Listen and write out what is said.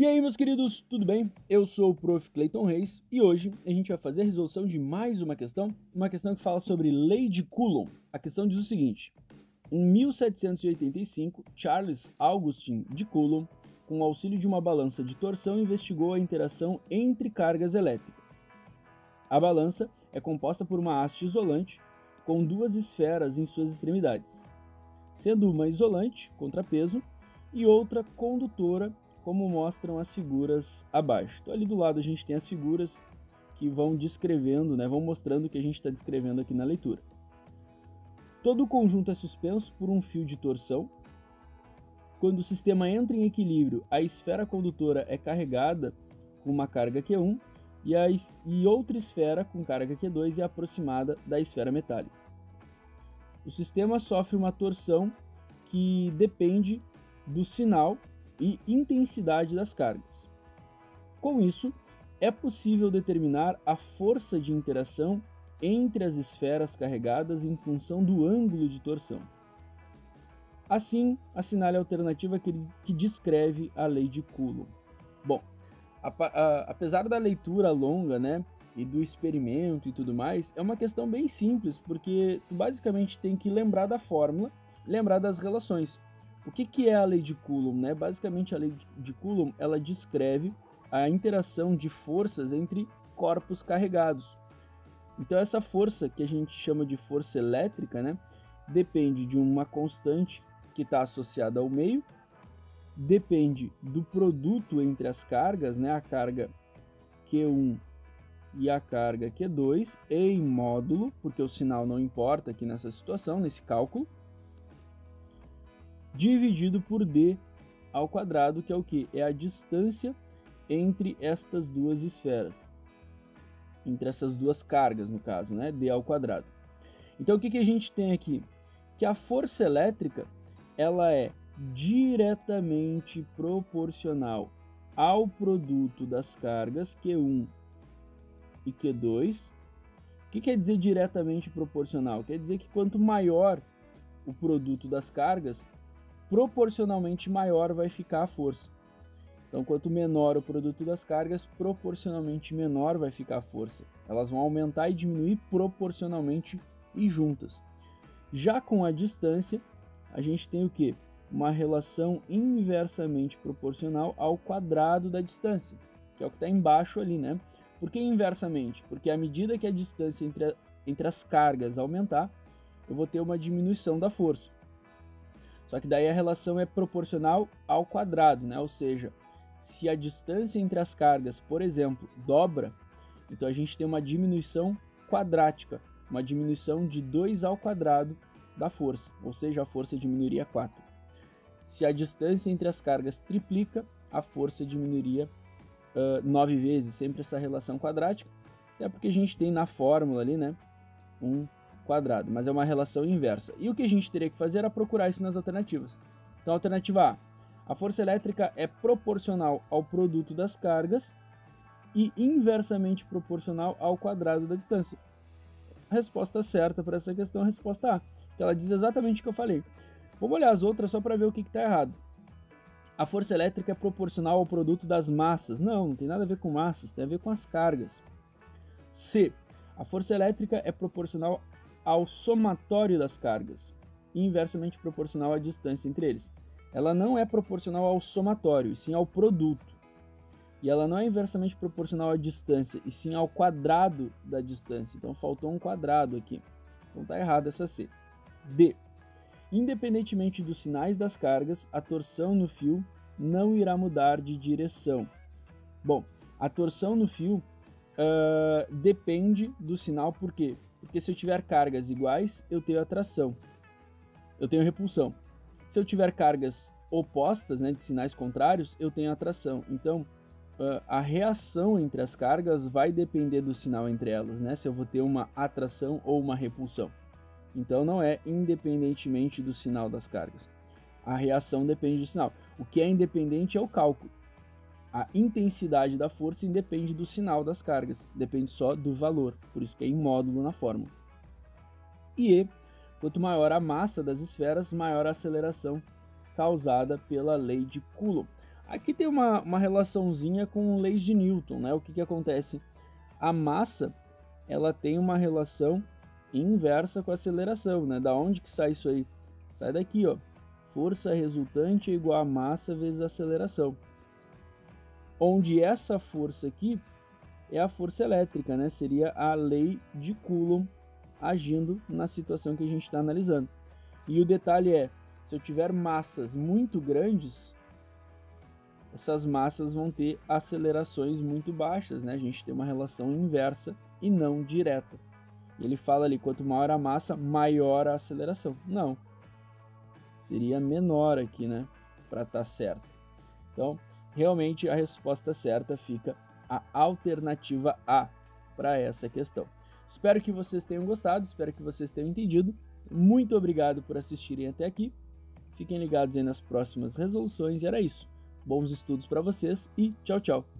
aí, meus queridos, tudo bem? Eu sou o Prof. Clayton Reis e hoje a gente vai fazer a resolução de mais uma questão que fala sobre lei de Coulomb. A questão diz o seguinte: em 1785, Charles Augustin de Coulomb, com o auxílio de uma balança de torção, investigou a interação entre cargas elétricas. A balança é composta por uma haste isolante com duas esferas em suas extremidades, sendo uma isolante, contrapeso, e outra condutora, como mostram as figuras abaixo. Então ali do lado a gente tem as figuras que vão descrevendo, vão mostrando o que a gente está descrevendo aqui na leitura. Todo o conjunto é suspenso por um fio de torção. Quando o sistema entra em equilíbrio, a esfera condutora é carregada com uma carga Q1 e outra esfera com carga Q2 é aproximada da esfera metálica. O sistema sofre uma torção que depende do sinal e intensidade das cargas. Com isso, é possível determinar a força de interação entre as esferas carregadas em função do ângulo de torção. Assim, assinale a alternativa que descreve a lei de Coulomb. Bom, apesar da leitura longa, e do experimento e tudo mais, é uma questão bem simples, porque tu basicamente tem que lembrar da fórmula, lembrar das relações. O que é a lei de Coulomb? Basicamente, a lei de Coulomb ela descreve a interação de forças entre corpos carregados. Então, essa força, que a gente chama de força elétrica, depende de uma constante que está associada ao meio, depende do produto entre as cargas, a carga Q1 e a carga Q2, em módulo, porque o sinal não importa aqui nessa situação, nesse cálculo, dividido por d ao quadrado, que é o que? É a distância entre estas duas esferas, entre essas duas cargas, no caso, d ao quadrado. Então, o que a gente tem aqui? Que a força elétrica ela é diretamente proporcional ao produto das cargas Q1 e Q2. O que quer dizer diretamente proporcional? Quer dizer que quanto maior o produto das cargas, proporcionalmente maior vai ficar a força. Então, quanto menor o produto das cargas, proporcionalmente menor vai ficar a força. Elas vão aumentar e diminuir proporcionalmente e juntas. Já com a distância, a gente tem o quê? Uma relação inversamente proporcional ao quadrado da distância, que é o que está embaixo ali, Por que inversamente? Porque à medida que a distância entre as cargas aumentar, eu vou ter uma diminuição da força. Só que daí a relação é proporcional ao quadrado, Ou seja, se a distância entre as cargas, por exemplo, dobra, então a gente tem uma diminuição quadrática, uma diminuição de 2 ao quadrado da força, ou seja, a força diminuiria 4. Se a distância entre as cargas triplica, a força diminuiria 9 vezes, sempre essa relação quadrática, até porque a gente tem na fórmula ali, um quadrado, mas é uma relação inversa. E o que a gente teria que fazer era procurar isso nas alternativas. Então, alternativa A força elétrica é proporcional ao produto das cargas e inversamente proporcional ao quadrado da distância. A resposta certa para essa questão é a resposta A, que ela diz exatamente o que eu falei. Vamos olhar as outras só para ver o que está errado. A força elétrica é proporcional ao produto das massas. Não tem nada a ver com massas, tem a ver com as cargas. C. A força elétrica é proporcional ao somatório das cargas, e inversamente proporcional à distância entre eles. Ela não é proporcional ao somatório, e sim ao produto. E ela não é inversamente proporcional à distância, e sim ao quadrado da distância. Então faltou um quadrado aqui. Então está errado essa C. D. Independentemente dos sinais das cargas, a torção no fio não irá mudar de direção. Bom, a torção no fio depende do sinal, por quê? Porque se eu tiver cargas iguais, eu tenho atração, eu tenho repulsão. Se eu tiver cargas opostas, de sinais contrários, eu tenho atração. Então, a reação entre as cargas vai depender do sinal entre elas, se eu vou ter uma atração ou uma repulsão. Então, não é independentemente do sinal das cargas. A reação depende do sinal. O que é independente é o cálculo. A intensidade da força independe do sinal das cargas, depende só do valor, por isso que é em módulo na fórmula. E quanto maior a massa das esferas, maior a aceleração causada pela lei de Coulomb. Aqui tem uma relaçãozinha com leis de Newton, né? O que acontece? A massa, ela tem uma relação inversa com a aceleração, né? Da onde que sai isso aí? Sai daqui, ó. Força resultante é igual a massa vezes a aceleração. Onde essa força aqui é a força elétrica, né? Seria a lei de Coulomb agindo na situação que a gente está analisando. E o detalhe é, se eu tiver massas muito grandes, essas massas vão ter acelerações muito baixas, né? A gente tem uma relação inversa e não direta. Ele fala ali, quanto maior a massa, maior a aceleração. Não. Seria menor aqui, né? Para estar certo. Então, realmente a resposta certa fica a alternativa A para essa questão. Espero que vocês tenham gostado, espero que vocês tenham entendido. Muito obrigado por assistirem até aqui. Fiquem ligados aí nas próximas resoluções e era isso. Bons estudos para vocês e tchau, tchau!